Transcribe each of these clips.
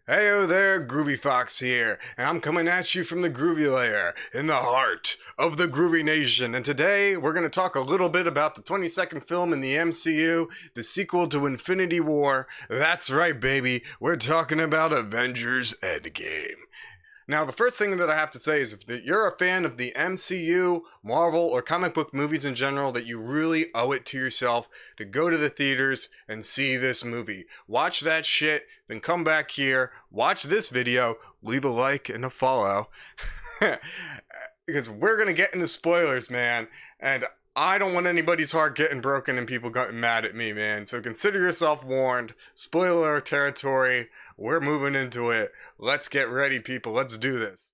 Heyo there, Groovy Fox here, and I'm coming at you from the Groovy layer, in the heart of the Groovy Nation, and today we're going to talk a little bit about the 22nd film in the MCU, the sequel to Infinity War. That's right, baby, we're talking about Avengers Endgame. Now, the first thing that I have to say is if you're a fan of the MCU, Marvel, or comic book movies in general, that you really owe it to yourself to go to the theaters and see this movie. Watch that shit, then come back here, watch this video, leave a like and a follow. Because we're going to get into spoilers, man. And I don't want anybody's heart getting broken and people getting mad at me, man. So consider yourself warned. Spoiler territory. We're moving into it. Let's get ready, people. Let's do this.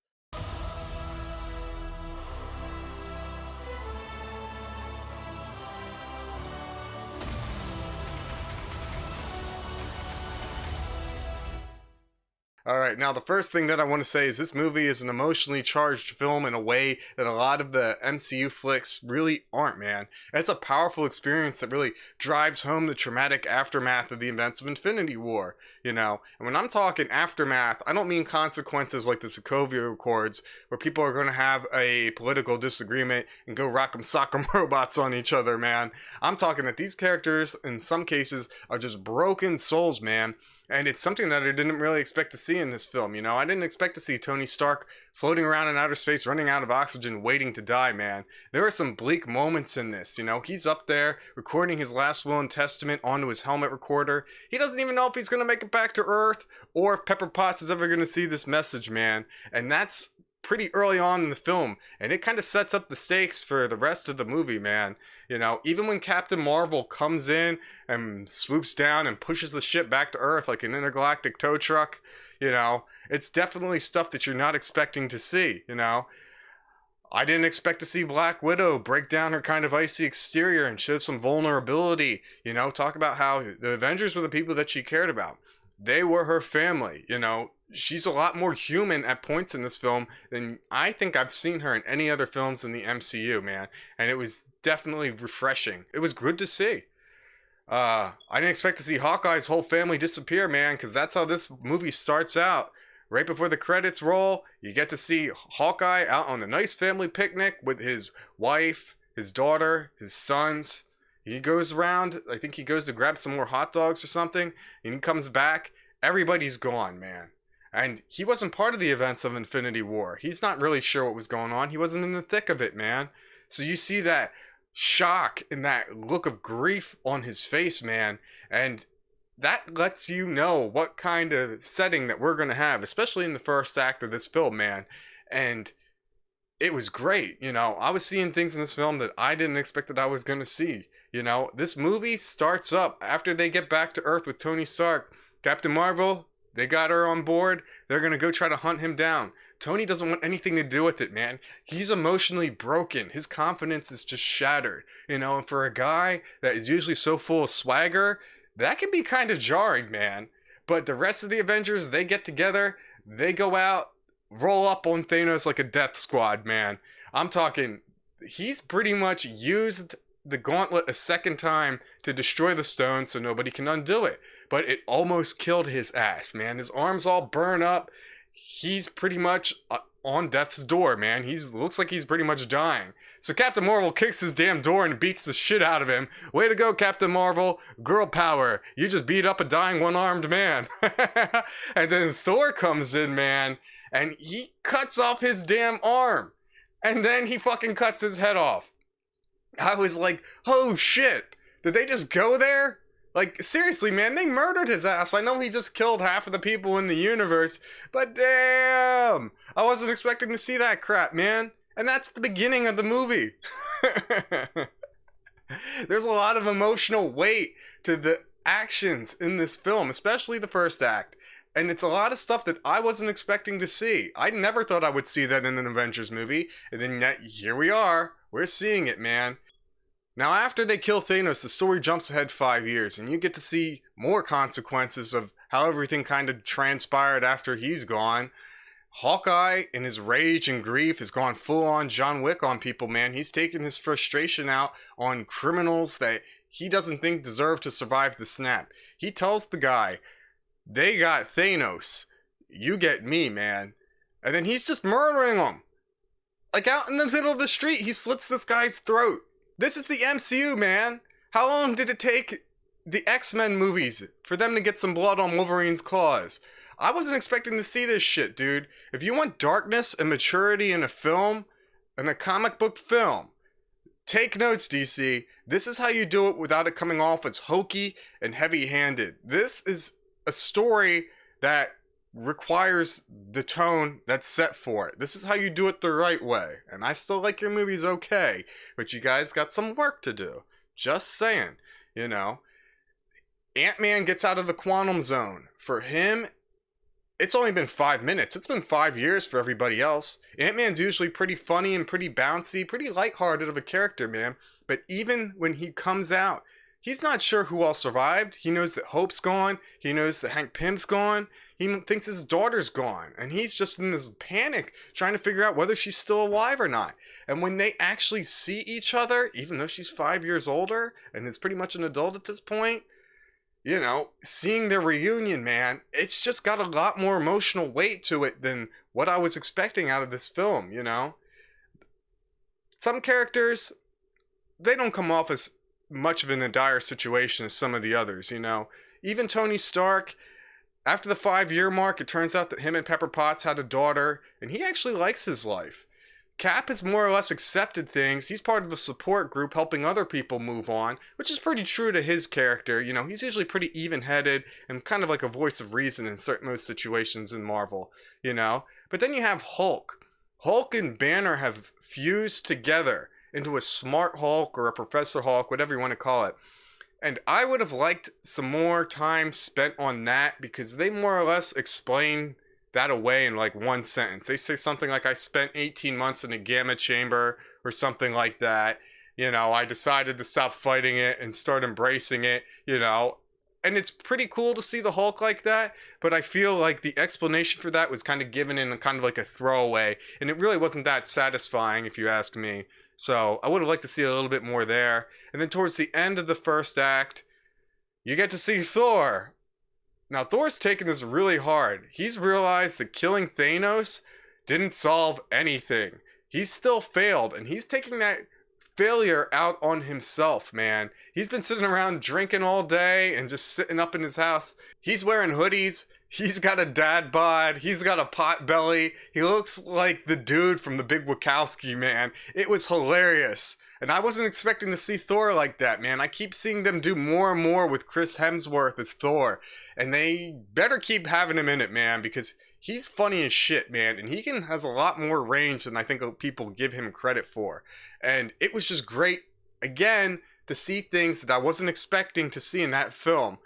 Alright, now the first thing that I want to say is this movie is an emotionally charged film in a way that a lot of the MCU flicks really aren't, man. It's a powerful experience that really drives home the traumatic aftermath of the events of Infinity War, you know? And when I'm talking aftermath, I don't mean consequences like the Sokovia Accords, where people are going to have a political disagreement and go rock'em sock'em robots on each other, man. I'm talking that these characters, in some cases, are just broken souls, man. And it's something that I didn't really expect to see in this film, you know? I didn't expect to see Tony Stark floating around in outer space, running out of oxygen, waiting to die, man. There are some bleak moments in this, you know? He's up there, recording his last will and testament onto his helmet recorder. He doesn't even know if he's gonna make it back to Earth, or if Pepper Potts is ever gonna see this message, man. And that's pretty early on in the film, and it kind of sets up the stakes for the rest of the movie, man. You know, even when Captain Marvel comes in and swoops down and pushes the ship back to Earth like an intergalactic tow truck, you know, it's definitely stuff that you're not expecting to see, you know. I didn't expect to see Black Widow break down her kind of icy exterior and show some vulnerability, you know, talk about how the Avengers were the people that she cared about. They were her family, you know. She's a lot more human at points in this film than I think I've seen her in any other films in the MCU, man. And it was definitely refreshing. It was good to see. I didn't expect to see Hawkeye's whole family disappear, man, because that's how this movie starts out. Right before the credits roll, you get to see Hawkeye out on a nice family picnic with his wife, his daughter, his sons. He goes around, I think he goes to grab some more hot dogs or something, and he comes back. Everybody's gone, man. And he wasn't part of the events of Infinity War. He's not really sure what was going on. He wasn't in the thick of it, man. So you see that shock and that look of grief on his face, man. And that lets you know what kind of setting that we're going to have, especially in the first act of this film, man. And it was great, you know. I was seeing things in this film that I didn't expect that I was going to see. You know, this movie starts up after they get back to Earth with Tony Stark. Captain Marvel, they got her on board. They're going to go try to hunt him down. Tony doesn't want anything to do with it, man. He's emotionally broken. His confidence is just shattered. You know, and for a guy that is usually so full of swagger, that can be kind of jarring, man. But the rest of the Avengers, they get together. They go out, roll up on Thanos like a death squad, man. I'm talking, he's pretty much used the gauntlet a second time to destroy the stone so nobody can undo it. But it almost killed his ass, man. His arms all burn up. He's pretty much on death's door, man. He looks like he's pretty much dying. So Captain Marvel kicks his damn door and beats the shit out of him. Way to go, Captain Marvel. Girl power. You just beat up a dying one-armed man. And then Thor comes in, man, and he cuts off his damn arm. And then he fucking cuts his head off. I was like, oh shit. Did they just go there? Like, seriously, man, they murdered his ass. I know he just killed half of the people in the universe, but damn! I wasn't expecting to see that crap, man. And that's the beginning of the movie. There's a lot of emotional weight to the actions in this film, especially the first act. And it's a lot of stuff that I wasn't expecting to see. I never thought I would see that in an Avengers movie. And then yet, here we are. We're seeing it, man. Now, after they kill Thanos, the story jumps ahead 5 years, and you get to see more consequences of how everything kind of transpired after he's gone. Hawkeye, in his rage and grief, has gone full-on John Wick on people, man. He's taken his frustration out on criminals that he doesn't think deserve to survive the snap. He tells the guy, they got Thanos. you get me, man. And then he's just murdering them. Like out in the middle of the street, he slits this guy's throat. This is the MCU, man. How long did it take the X-Men movies for them to get some blood on Wolverine's claws? I wasn't expecting to see this shit, dude. If you want darkness and maturity in a film, in a comic book film, take notes, DC. This is how you do it without it coming off as hokey and heavy-handed. This is a story that requires the tone that's set for it. This is how you do it the right way. And I still like your movies okay, but you guys got some work to do. Just saying, you know. Ant-Man gets out of the quantum zone. For him, it's only been 5 minutes. It's been 5 years for everybody else. Ant-Man's usually pretty funny and pretty bouncy, pretty lighthearted of a character, man. But even when he comes out, he's not sure who all survived. He knows that Hope's gone. He knows that Hank Pym's gone. He thinks his daughter's gone. And he's just in this panic trying to figure out whether she's still alive or not. And when they actually see each other, even though she's 5 years older and is pretty much an adult at this point, you know, seeing their reunion, man, it's just got a lot more emotional weight to it than what I was expecting out of this film, you know? Some characters, they don't come off as much of in a dire situation as some of the others, you know? Even Tony Stark, after the 5-year mark, it turns out that him and Pepper Potts had a daughter, and he actually likes his life. Cap has more or less accepted things. He's part of a support group helping other people move on, which is pretty true to his character. You know, he's usually pretty even-headed and kind of like a voice of reason in most situations in Marvel, you know? But then you have Hulk. Hulk and Banner have fused together into a smart Hulk or a Professor Hulk, whatever you want to call it. And I would have liked some more time spent on that because they more or less explain that away in like one sentence. They say something like, I spent 18 months in a gamma chamber or something like that. You know, I decided to stop fighting it and start embracing it, you know. And it's pretty cool to see the Hulk like that, but I feel like the explanation for that was kind of given in a kind of like a throwaway, and it really wasn't that satisfying if you ask me. So I would have liked to see a little bit more there. And then towards the end of the first act, you get to see Thor. Now, Thor's taken this really hard. He's realized that killing Thanos didn't solve anything. He's still failed, and he's taking that failure out on himself, man. He's been sitting around drinking all day and just sitting up in his house. He's wearing hoodies. He's got a dad bod. He's got a pot belly. He looks like the dude from The Big Wachowski, man. It was hilarious. And I wasn't expecting to see Thor like that, man. I keep seeing them do more and more with Chris Hemsworth as Thor. And they better keep having him in it, man, because he's funny as shit, man. And he has a lot more range than I think people give him credit for. And it was just great, again, to see things that I wasn't expecting to see in that film.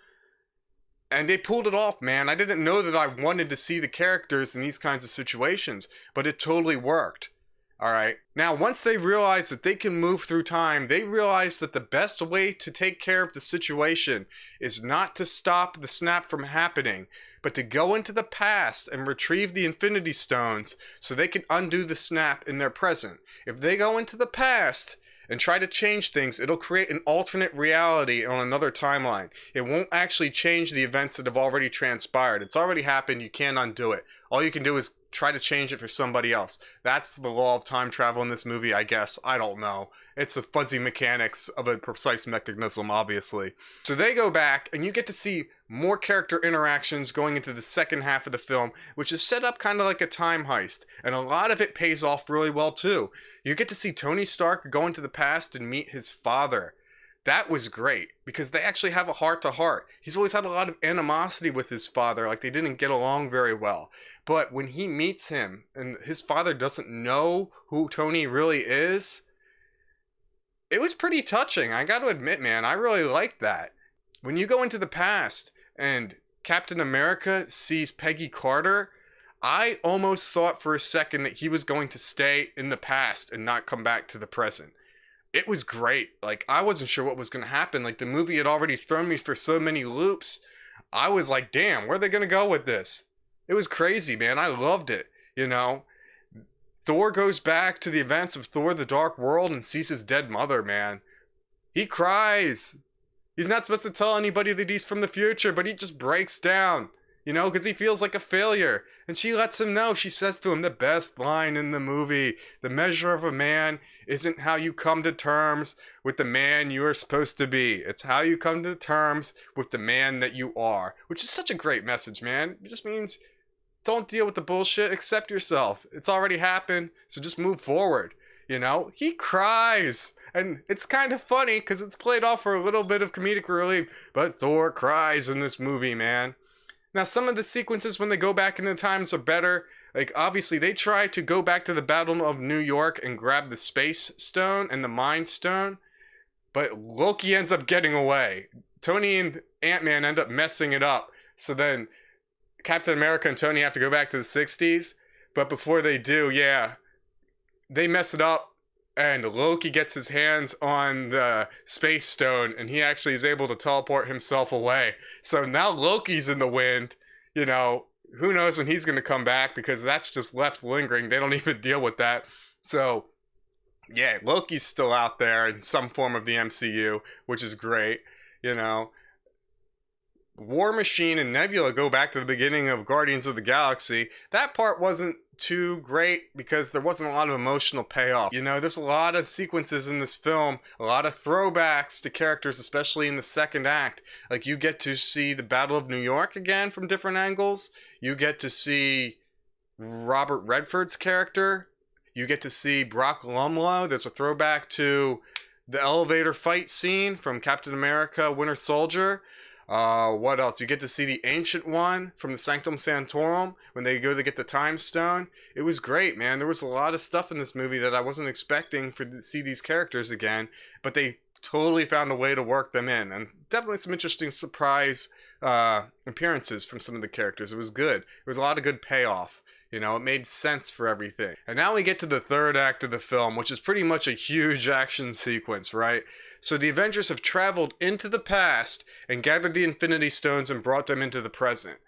And they pulled it off, man. I didn't know that I wanted to see the characters in these kinds of situations, but it totally worked. Alright, now once they realize that they can move through time, they realize that the best way to take care of the situation is not to stop the snap from happening, but to go into the past and retrieve the Infinity Stones so they can undo the snap in their present. If they go into the past and try to change things, it'll create an alternate reality on another timeline. It won't actually change the events that have already transpired. It's already happened, you can't undo it. All you can do is try to change it for somebody else. That's the law of time travel in this movie, I guess. I don't know. It's the fuzzy mechanics of a precise mechanism, obviously. So they go back, and you get to see more character interactions going into the second half of the film, which is set up kind of like a time heist. And a lot of it pays off really well, too. You get to see Tony Stark go into the past and meet his father. That was great, because they actually have a heart-to-heart. He's always had a lot of animosity with his father, like they didn't get along very well. But when he meets him, and his father doesn't know who Tony really is, it was pretty touching. I gotta admit, man, I really liked that. When you go into the past, and Captain America sees Peggy Carter, I almost thought for a second that he was going to stay in the past and not come back to the present. It was great. Like, I wasn't sure what was going to happen. Like, the movie had already thrown me for so many loops. I was like, damn, where are they going to go with this? It was crazy, man. I loved it, you know? Thor goes back to the events of Thor the Dark World and sees his dead mother, man. He cries. He's not supposed to tell anybody that he's from the future, but he just breaks down. you know, because he feels like a failure. And she lets him know, she says to him the best line in the movie: the measure of a man isn't how you come to terms with the man you are supposed to be. It's how you come to terms with the man that you are. Which is such a great message, man. It just means don't deal with the bullshit, accept yourself. It's already happened, so just move forward. You know, he cries. And it's kind of funny because it's played off for a little bit of comedic relief, but Thor cries in this movie, man. Now, some of the sequences when they go back into times are better. Like, obviously, they try to go back to the Battle of New York and grab the Space Stone and the Mind Stone, but Loki ends up getting away. Tony and Ant-Man end up messing it up. So then Captain America and Tony have to go back to the 60s, but before they do, yeah, they mess it up. And Loki gets his hands on the Space Stone, and he actually is able to teleport himself away. So now Loki's in the wind. You know, who knows when he's going to come back, because that's just left lingering. They don't even deal with that. So, yeah, Loki's still out there in some form of the MCU, which is great, you know. War Machine and Nebula go back to the beginning of Guardians of the Galaxy. That part wasn't too great because there wasn't a lot of emotional payoff. You know, there's a lot of sequences in this film, a lot of throwbacks to characters, especially in the second act. Like, you get to see the Battle of New York again from different angles. You get to see Robert Redford's character. You get to see Brock Lumlow. There's a throwback to the elevator fight scene from Captain America Winter Soldier. What else? You get to see the Ancient One from the Sanctum Sanctorum when they go to get the Time Stone. It was great, man. There was a lot of stuff in this movie that I wasn't expecting to see these characters again, but they totally found a way to work them in, and definitely some interesting surprise appearances from some of the characters. It was good. There was a lot of good payoff. You know, it made sense for everything. And now we get to the third act of the film, which is pretty much a huge action sequence, right? So the Avengers have traveled into the past and gathered the Infinity Stones and brought them into the present.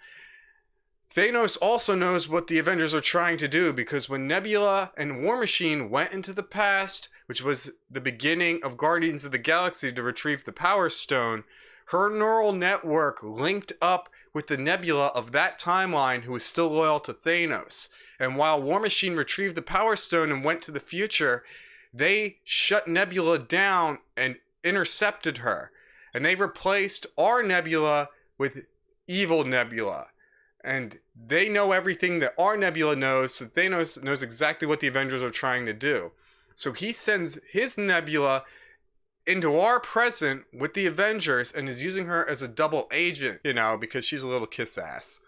Thanos also knows what the Avengers are trying to do, because when Nebula and War Machine went into the past, which was the beginning of Guardians of the Galaxy to retrieve the Power Stone, her neural network linked up with the Nebula of that timeline who was still loyal to Thanos. And while War Machine retrieved the Power Stone and went to the future, they shut Nebula down and intercepted her. And they replaced our Nebula with evil Nebula. And they know everything that our Nebula knows, so Thanos knows exactly what the Avengers are trying to do. So he sends his Nebula into our present with the Avengers and is using her as a double agent, you know, because she's a little kiss ass.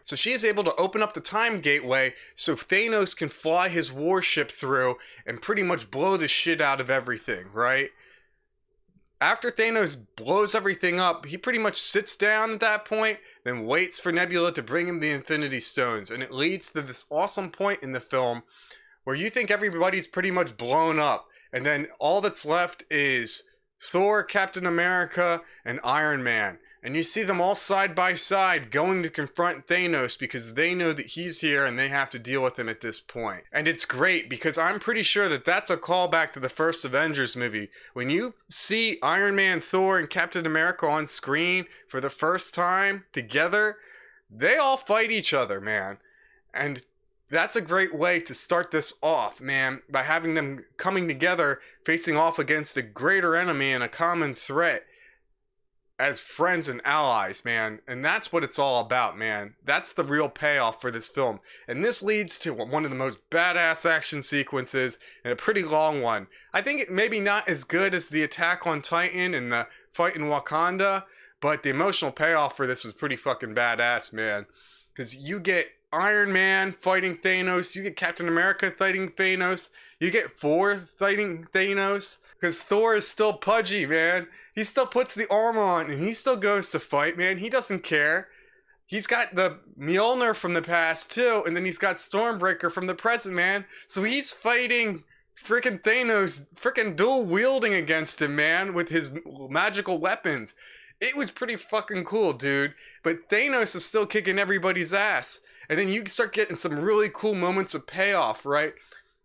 So she is able to open up the time gateway so Thanos can fly his warship through and pretty much blow the shit out of everything, right? After Thanos blows everything up, he pretty much sits down at that point, then waits for Nebula to bring him the Infinity Stones, and it leads to this awesome point in the film where you think everybody's pretty much blown up, and then all that's left is Thor, Captain America, and Iron Man. And you see them all side by side going to confront Thanos because they know that he's here and they have to deal with him at this point. And it's great because I'm pretty sure that that's a callback to the first Avengers movie. When you see Iron Man, Thor, and Captain America on screen for the first time together, they all fight each other, man. And that's a great way to start this off, man, by having them coming together, facing off against a greater enemy and a common threat as friends and allies, man. And that's what it's all about, man. That's the real payoff for this film. And this leads to one of the most badass action sequences, and a pretty long one. I think it maybe not as good as the attack on Titan and the fight in Wakanda, but the emotional payoff for this was pretty fucking badass, man. Because you get Iron Man fighting Thanos, you get Captain America fighting Thanos, you get Thor fighting Thanos, because Thor is still pudgy, man. He still puts the armor on and he still goes to fight, man. He doesn't care. He's got the Mjolnir from the past too, and then he's got Stormbreaker from the present, man. So he's fighting freaking Thanos, freaking dual wielding against him, man, with his magical weapons. It was pretty fucking cool, dude. But Thanos is still kicking everybody's ass. And then you start getting some really cool moments of payoff, right?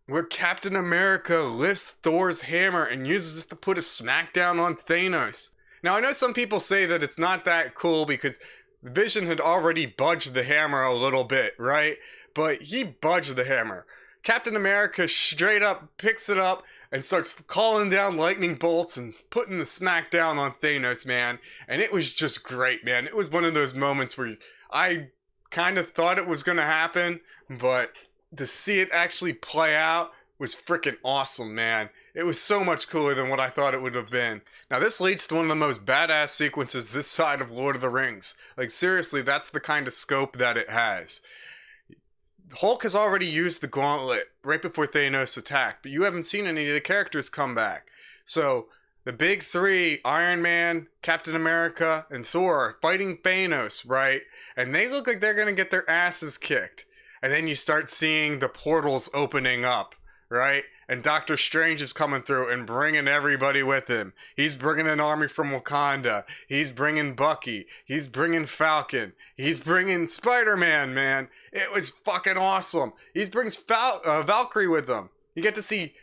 Where Captain America lifts Thor's hammer and uses it to put a smackdown on Thanos. Now, I know some people say that it's not that cool because Vision had already budged the hammer a little bit, right? But he budged the hammer. Captain America straight up picks it up and starts calling down lightning bolts and putting the smack down on Thanos, man. And it was just great, man. It was one of those moments where I kind of thought it was going to happen, but to see it actually play out was freaking awesome, man. It was so much cooler than what I thought it would have been. Now, this leads to one of the most badass sequences this side of Lord of the Rings. Like, seriously, that's the kind of scope that it has. Hulk has already used the gauntlet right before Thanos attacked, but you haven't seen any of the characters come back. So, the big three, Iron Man, Captain America, and Thor, are fighting Thanos, right? And they look like they're gonna get their asses kicked. And then you start seeing the portals opening up, right? And Doctor Strange is coming through and bringing everybody with him. He's bringing an army from Wakanda. He's bringing Bucky. He's bringing Falcon. He's bringing Spider-Man, man. It was fucking awesome. He brings Valkyrie with him. You get to see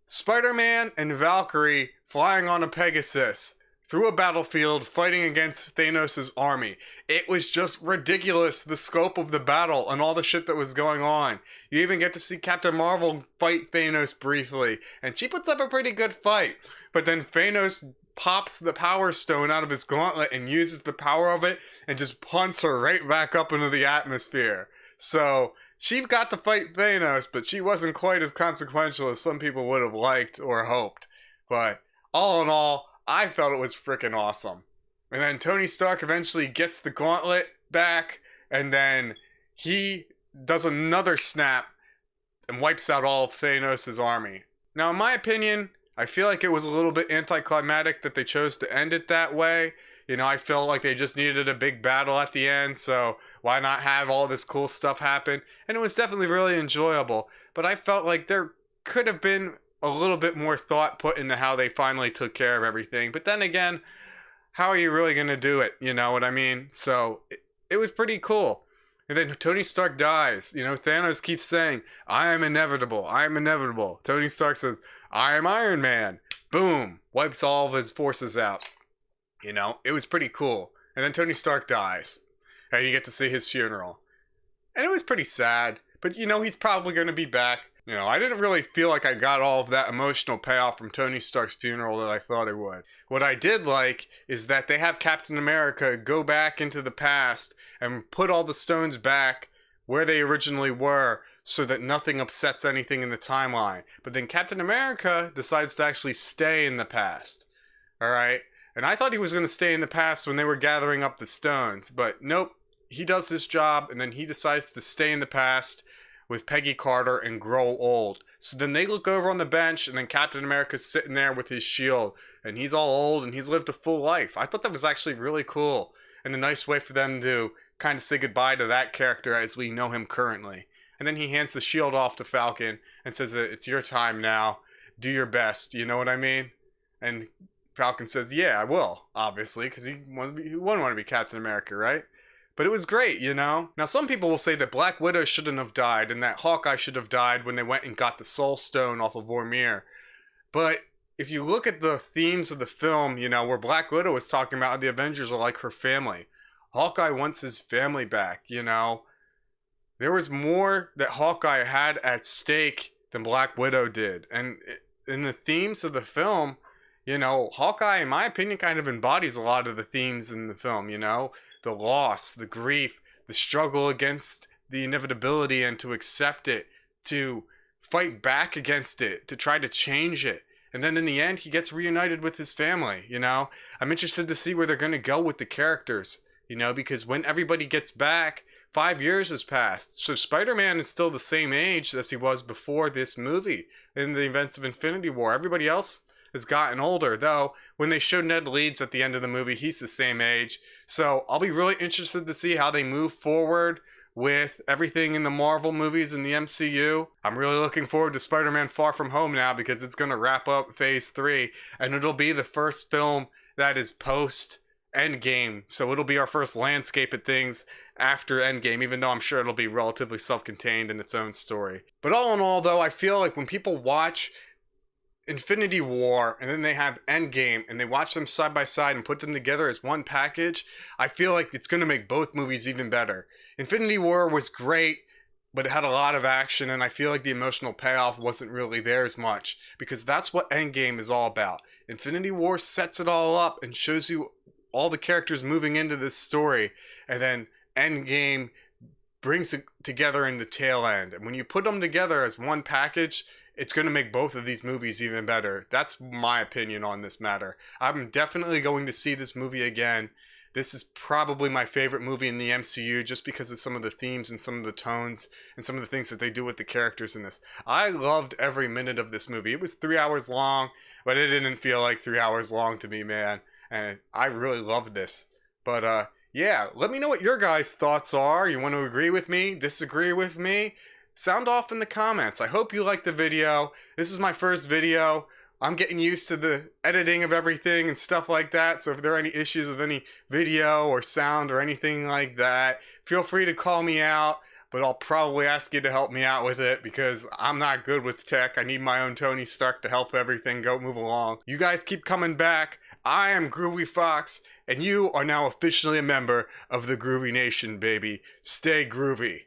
Spider-Man and Valkyrie flying on a Pegasus through a battlefield fighting against Thanos' army. It was just ridiculous, the scope of the battle and all the shit that was going on. You even get to see Captain Marvel fight Thanos briefly, and she puts up a pretty good fight. But then Thanos pops the Power Stone out of his gauntlet and uses the power of it and just punts her right back up into the atmosphere. So, she got to fight Thanos, but she wasn't quite as consequential as some people would have liked or hoped. But all in all, I felt it was freaking awesome. And then Tony Stark eventually gets the gauntlet back, and then he does another snap and wipes out all of Thanos' army. Now, in my opinion, I feel like it was a little bit anticlimactic that they chose to end it that way. You know, I felt like they just needed a big battle at the end, so why not have all this cool stuff happen? And it was definitely really enjoyable, but I felt like there could have been a little bit more thought put into how they finally took care of everything. But then again, how are you really going to do it? You know what I mean? So it was pretty cool. And then Tony Stark dies. You know, Thanos keeps saying, I am inevitable. I am inevitable. Tony Stark says, I am Iron Man. Boom. Wipes all of his forces out. You know, it was pretty cool. And then Tony Stark dies. And you get to see his funeral. And it was pretty sad. But, you know, he's probably going to be back. You know, I didn't really feel like I got all of that emotional payoff from Tony Stark's funeral that I thought I would. What I did like is that they have Captain America go back into the past and put all the stones back where they originally were so that nothing upsets anything in the timeline. But then Captain America decides to actually stay in the past. Alright? And I thought he was going to stay in the past when they were gathering up the stones. But nope. He does his job and then he decides to stay in the past with Peggy Carter and grow old. So then they look over on the bench and then Captain America's sitting there with his shield and he's all old and he's lived a full life. I thought that was actually really cool and a nice way for them to kind of say goodbye to that character as we know him currently. And then he hands the shield off to Falcon and says that it's your time now. Do your best. You know what I mean? And Falcon says, yeah, I will, obviously, because he wouldn't want to be Captain America, right? But it was great, you know? Now, some people will say that Black Widow shouldn't have died and that Hawkeye should have died when they went and got the Soul Stone off of Vormir. But if you look at the themes of the film, you know, where Black Widow was talking about the Avengers are like her family. Hawkeye wants his family back, you know? There was more that Hawkeye had at stake than Black Widow did. And in the themes of the film, you know, Hawkeye, in my opinion, kind of embodies a lot of the themes in the film, you know? The loss, the grief, the struggle against the inevitability and to accept it, to fight back against it, to try to change it. And then in the end, he gets reunited with his family, you know? I'm interested to see where they're going to go with the characters, you know, because when everybody gets back, 5 years has passed. So Spider-Man is still the same age as he was before this movie in the events of Infinity War. Everybody else has gotten older, though when they show Ned Leeds at the end of the movie, he's the same age. So I'll be really interested to see how they move forward with everything in the Marvel movies in the MCU. I'm really looking forward to Spider-Man Far From Home now because it's going to wrap up Phase 3 and it'll be the first film that is post Endgame. So it'll be our first landscape at things after Endgame, even though I'm sure it'll be relatively self-contained in its own story. But all in all, though, I feel like when people watch Infinity War and then they have Endgame and they watch them side by side and put them together as one package, I feel like it's going to make both movies even better. Infinity War was great, but it had a lot of action, and I feel like the emotional payoff wasn't really there as much, because that's what Endgame is all about. Infinity War sets it all up and shows you all the characters moving into this story, and then Endgame brings it together in the tail end. And when you put them together as one package, it's going to make both of these movies even better. That's my opinion on this matter. I'm definitely going to see this movie again. This is probably my favorite movie in the MCU just because of some of the themes and some of the tones and some of the things that they do with the characters in this. I loved every minute of this movie. It was 3 hours long, but it didn't feel like 3 hours long to me, man. And I really loved this. But yeah, let me know what your guys' thoughts are. You want to agree with me? Disagree with me? Sound off in the comments. I hope you liked the video. This is my first video. I'm getting used to the editing of everything and stuff like that. So if there are any issues with any video or sound or anything like that, feel free to call me out. But I'll probably ask you to help me out with it because I'm not good with tech. I need my own Tony Stark to help everything move along. You guys keep coming back. I am Groovy Fox, and you are now officially a member of the Groovy Nation, baby. Stay groovy.